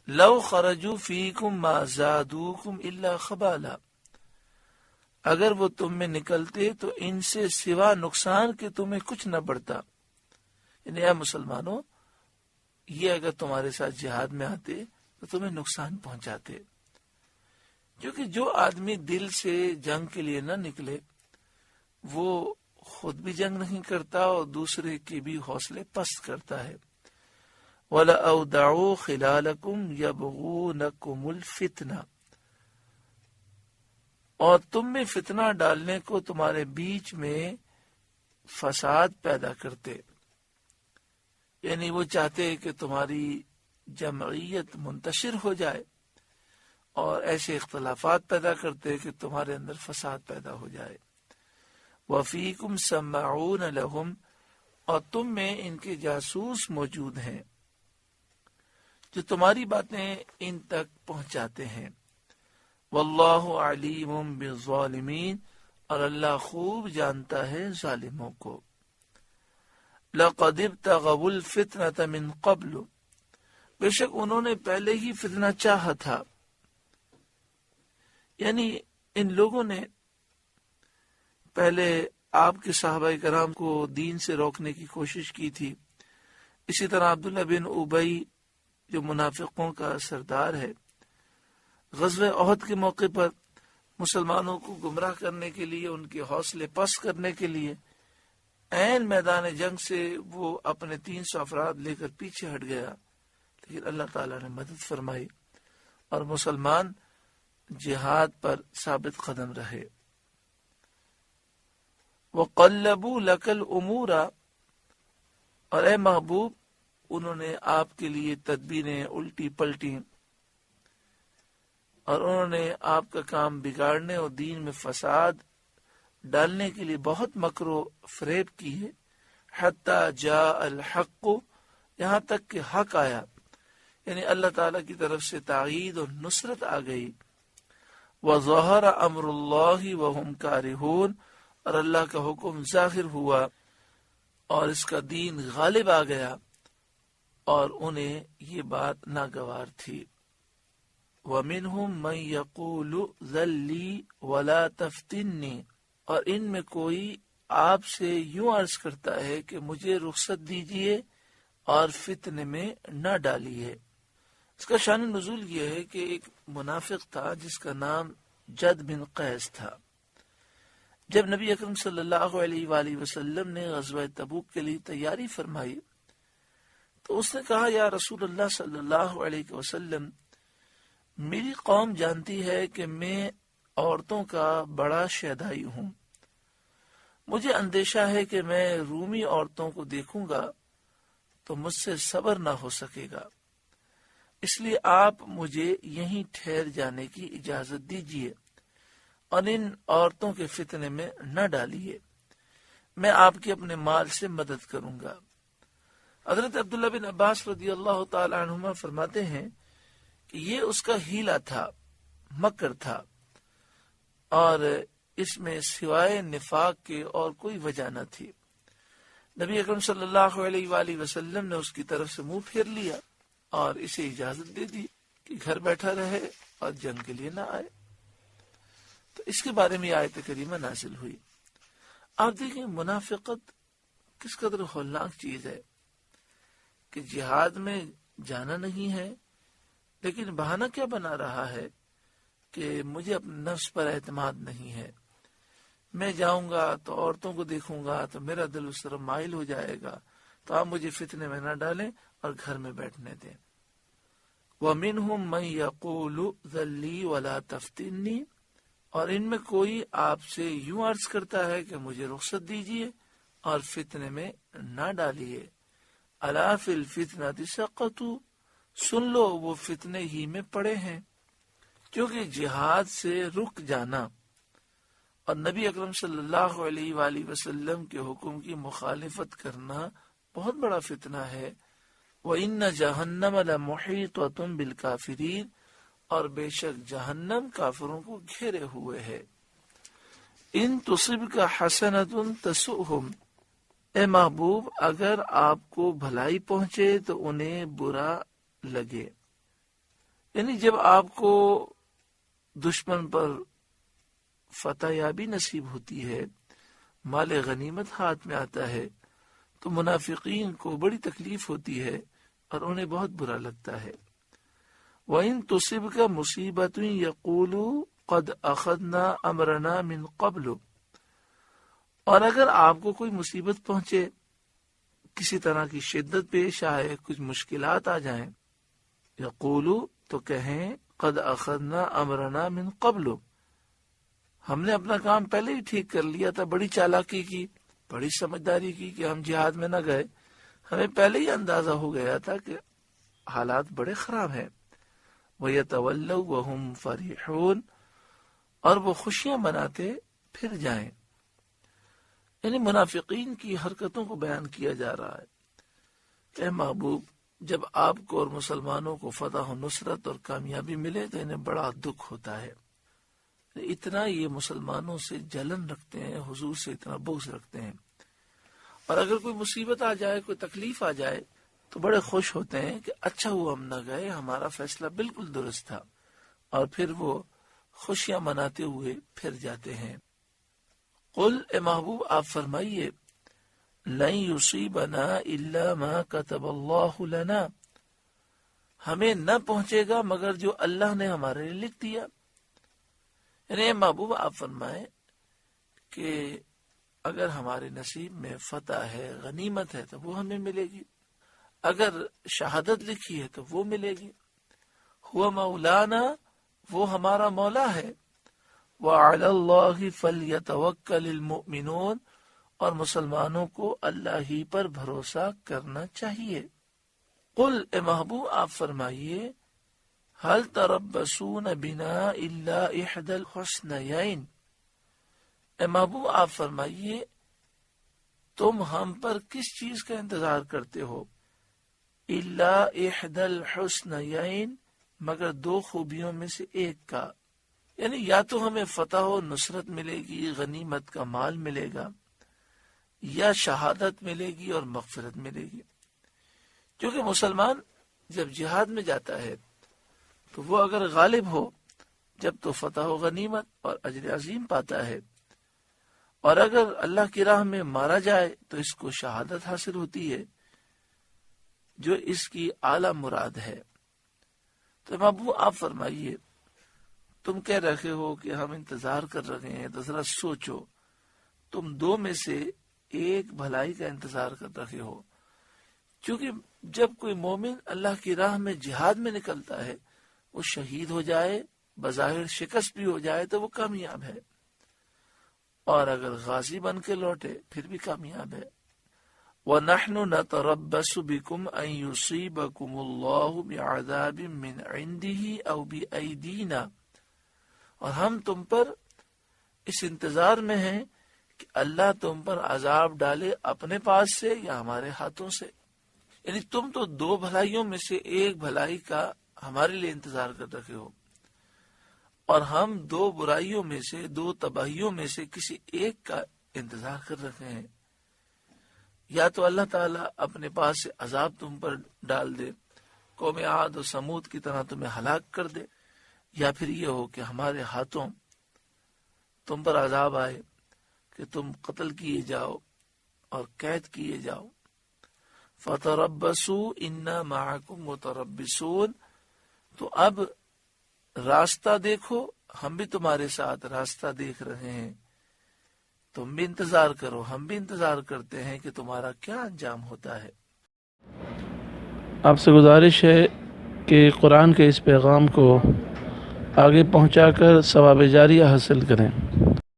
لو خرجوا فیکم ما زادوکم الا خبالا، اگر وہ تم میں نکلتے تو ان سے سوا نقصان کے تمہیں کچھ نہ بڑھتا. یعنی اے مسلمانوں، یہ اگر تمہارے ساتھ جہاد میں آتے تو تمہیں نقصان پہنچاتے، کیونکہ جو آدمی دل سے جنگ کے لیے نہ نکلے وہ خود بھی جنگ نہیں کرتا اور دوسرے کے بھی حوصلے پست کرتا ہے. وَلَأَوْدَعُوا خِلَالَكُمْ يَبْغُونَكُمُ الْفِتْنَةَ، اور تم میں فتنہ ڈالنے کو تمہارے بیچ میں فساد پیدا کرتے. یعنی وہ چاہتے کہ تمہاری جمعیت منتشر ہو جائے اور ایسے اختلافات پیدا کرتے کہ تمہارے اندر فساد پیدا ہو جائے. وَفِيكُمْ سَمَّعُونَ لَهُمْ، اور تم میں ان کے جاسوس موجود ہیں جو تمہاری باتیں ان تک پہنچاتے ہیں. وَاللَّهُ عَلِيمٌ بِالظَّالِمِينَ، اور اللہ خوب جانتا ہے ظالموں کو. لَقَدِ ابْتَغَوُا الْفِتْنَةَ مِنْ قَبْلُ، بے شک انہوں نے پہلے ہی فتنہ چاہا تھا. یعنی ان لوگوں نے پہلے آپ کے صحابہ کرام کو دین سے روکنے کی کوشش کی تھی. اسی طرح عبداللہ بن ابی جو منافقوں کا سردار ہے، غزوہ احد کے موقع پر مسلمانوں کو گمراہ کرنے کے لیے، ان کے حوصلے پست کرنے کے لیے عین میدان جنگ سے وہ اپنے 300 افراد لے کر پیچھے ہٹ گیا، لیکن اللہ تعالیٰ نے مدد فرمائی اور مسلمان جہاد پر ثابت قدم رہے. وَقَلَّبُوا لَكَ الْأُمُورَ، اور اے محبوب انہوں نے آپ کے لیے تدبیریں الٹی پلٹی اور انہوں نے آپ کا کام بگاڑنے اور دین میں فساد ڈالنے کے لیے بہت مکر و فریب کی ہے. حَتَّى جَاءَ الْحَقُّ، یہاں تک کہ حق آیا، یعنی اللہ تعالیٰ کی طرف سے تائید اور نصرت آ گئی. وَظَهَرَ أَمْرُ اللَّهِ وَهُمْ كَارِهُونَ، اور اللہ کا حکم ظاہر ہوا اور اس کا دین غالب آ گیا اور انہیں یہ بات ناگوار تھی. وَمِنْهُمْ مَنْ يَقُولُ ذَلِّي وَلَا تَفْتِنِّي، اور ان میں کوئی آپ سے یوں عرض کرتا ہے کہ مجھے رخصت دیجئے اور فتنے میں نہ ڈالیے. اس کا شان نزول یہ ہے کہ ایک منافق تھا جس کا نام جد بن قیس تھا. جب نبی اکرم صلی اللہ علیہ وآلہ وسلم نے غزوہ تبوک کے لیے تیاری فرمائی تو اس نے کہا، یا رسول اللہ صلی اللہ علیہ وسلم، میری قوم جانتی ہے کہ میں عورتوں کا بڑا شیدائی ہوں. مجھے اندیشہ ہے کہ میں رومی عورتوں کو دیکھوں گا تو مجھ سے صبر نہ ہو سکے گا، اس لیے آپ مجھے یہیں ٹھہر جانے کی اجازت دیجیے اور ان عورتوں کے فتنے میں نہ ڈالیے. میں آپ کی اپنے مال سے مدد کروں گا. حضرت عبداللہ بن عباس رضی اللہ تعالی عنہما فرماتے ہیں کہ یہ اس کا ہیلا تھا، مکر تھا، اور اس میں سوائے نفاق کے اور کوئی وجہ نہ تھی. نبی اکرم صلی اللہ علیہ وآلہ وسلم نے اس کی طرف سے منہ پھیر لیا اور اسے اجازت دے دی کہ گھر بیٹھا رہے اور جنگ کے لیے نہ آئے. تو اس کے بارے میں آیت کریمہ نازل ہوئی. آپ دیکھیں منافقت کس قدر ہولناک چیز ہے کہ جہاد میں جانا نہیں ہے لیکن بہانہ کیا بنا رہا ہے کہ مجھے اپنے نفس پر اعتماد نہیں ہے، میں جاؤں گا تو عورتوں کو دیکھوں گا تو میرا دل اس طرف مائل ہو جائے گا، تو آپ مجھے فتنے میں نہ ڈالیں اور گھر میں بیٹھنے دیں. وَمِنْهُمْ مَنْ يَقُولُ ذَلِّي وَلَا تَفْتِنِّي، اور ان میں کوئی آپ سے یوں عرض کرتا ہے کہ مجھے رخصت دیجیے اور فتنے میں نہ ڈالیے. أَلَا فِي الْفِتْنَةِ سَقَطُوا، سن لو وہ فتنے ہی میں پڑے ہیں. کیونکہ جہاد سے رک جانا اور نبی اکرم صلی اللہ علیہ وآلہ وسلم کے حکم کی مخالفت کرنا بہت بڑا فتنہ ہے. وَإِنَّ جَهَنَّمَ لَمُحِيطَةٌ بِالْكَافِرِينَ، اور بے شک جہنم کافروں کو گھیرے ہوئے ہے. ان تصبک حسنۃ تسؤہم، اے محبوب اگر آپ کو بھلائی پہنچے تو انہیں برا لگے. یعنی جب آپ کو دشمن پر فتح یابی نصیب ہوتی ہے، مال غنیمت ہاتھ میں آتا ہے، تو منافقین کو بڑی تکلیف ہوتی ہے اور انہیں بہت برا لگتا ہے۔ وَإِن تُصِبْكَ مُصِيبَةٌ يَقُولُوا قَدْ أَخَذْنَا أَمْرَنَا مِنْ قَبْلُ، اور اگر آپ کو کوئی مصیبت پہنچے، کسی طرح کی شدت پیش آئے، کچھ مشکلات آ جائیں، یقولو تو کہیں قد اخذنا امرنا من قبل، ہم نے اپنا کام پہلے ہی ٹھیک کر لیا تھا، بڑی چالاکی کی، بڑی سمجھداری کی کہ ہم جہاد میں نہ گئے، ہمیں پہلے ہی اندازہ ہو گیا تھا کہ حالات بڑے خراب ہیں۔ وَيَتَوَلَّوْا وَهُمْ فَرِحُونَ، اور وہ خوشیاں مناتے پھر جائیں۔ یعنی منافقین کی حرکتوں کو بیان کیا جا رہا ہے کہ اے محبوب، جب آپ کو اور مسلمانوں کو فتح و نصرت اور کامیابی ملے تو انہیں بڑا دکھ ہوتا ہے، اتنا یہ مسلمانوں سے جلن رکھتے ہیں، حضور سے اتنا بغض رکھتے ہیں، اور اگر کوئی مصیبت آ جائے، کوئی تکلیف آ جائے تو بڑے خوش ہوتے ہیں کہ اچھا ہوا ہم نہ گئے، ہمارا فیصلہ بالکل درست تھا، اور پھر وہ خوشیاں مناتے ہوئے پھر جاتے ہیں۔ قل، اے محبوب آپ فرمائیے، لن یصیبنا الا ما کتب اللہ لنا، ہمیں نہ پہنچے گا مگر جو اللہ نے ہمارے لیے لکھ دیا۔ یعنی اے محبوب آپ فرمائیں کہ اگر ہمارے نصیب میں فتح ہے، غنیمت ہے، تو وہ ہمیں ملے گی، اگر شہادت لکھی ہے تو وہ ملے گی۔ ہوا مولانا، وہ ہمارا مولا ہے۔ وَعَلَى اللَّهِ فَلْيَتَوَكَّلِ الْمُؤْمِنُونَ، اور مسلمانوں کو اللہ ہی پر بھروسہ کرنا چاہیے۔ قل، اے محبوب آپ فرمائیے، هَلْ تَرَبَّصُونَ بِنَا إِلَّا إِحْدَى الْحُسْنَيَيْنِ، اے محبوب آپ فرمائیے تم ہم پر کس چیز کا انتظار کرتے ہو؟ إِلَّا إِحْدَى الْحُسْنَيَيْنِ، مگر دو خوبیوں میں سے ایک کا، یعنی یا تو ہمیں فتح و نصرت ملے گی، غنیمت کا مال ملے گا، یا شہادت ملے گی اور مغفرت ملے گی۔ کیونکہ مسلمان جب جہاد میں جاتا ہے تو وہ اگر غالب ہو جب تو فتح و غنیمت اور اجر عظیم پاتا ہے، اور اگر اللہ کی راہ میں مارا جائے تو اس کو شہادت حاصل ہوتی ہے، جو اس کی اعلیٰ مراد ہے۔ تو محبوب آپ فرمائیے، تم کہہ رہے ہو کہ ہم انتظار کر رہے ہیں، تو ذرا سوچو، تم دو میں سے ایک بھلائی کا انتظار کر رہے ہو، کیونکہ جب کوئی مومن اللہ کی راہ میں جہاد میں نکلتا ہے، وہ شہید ہو جائے، بظاہر شکست بھی ہو جائے تو وہ کامیاب ہے، اور اگر غازی بن کے لوٹے پھر بھی کامیاب ہے۔ وَنَحْنُ نَتَرَبَّصُ بِكُمْ أَن يُصِيبَكُمُ اللَّهُ بِعَذَابٍ مِّنْ عِنْدِهِ أَوْ بِأَيْدِينَا، اور ہم تم پر اس انتظار میں ہیں کہ اللہ تم پر عذاب ڈالے اپنے پاس سے یا ہمارے ہاتھوں سے۔ یعنی تم تو دو بھلائیوں میں سے ایک بھلائی کا ہمارے لیے انتظار کر رہے ہو، اور ہم دو برائیوں میں سے، دو تباہیوں میں سے کسی ایک کا انتظار کر رہے ہیں۔ یا تو اللہ تعالیٰ اپنے پاس سے عذاب تم پر ڈال دے، قوم عاد و سمود کی طرح تمہیں ہلاک کر دے، یا پھر یہ ہو کہ ہمارے ہاتھوں تم پر عذاب آئے کہ تم قتل کیے جاؤ اور قید کیے جاؤ۔ فَتَرَبَّصُوا إِنَّا مَعَكُمْ مُتَرَبِّصُونَ، تو اب راستہ دیکھو، ہم بھی تمہارے ساتھ راستہ دیکھ رہے ہیں، تم بھی انتظار کرو، ہم بھی انتظار کرتے ہیں کہ تمہارا کیا انجام ہوتا ہے۔ آپ سے گزارش ہے کہ قرآن کے اس پیغام کو آگے پہنچا کر ثواب جاریہ حاصل کریں۔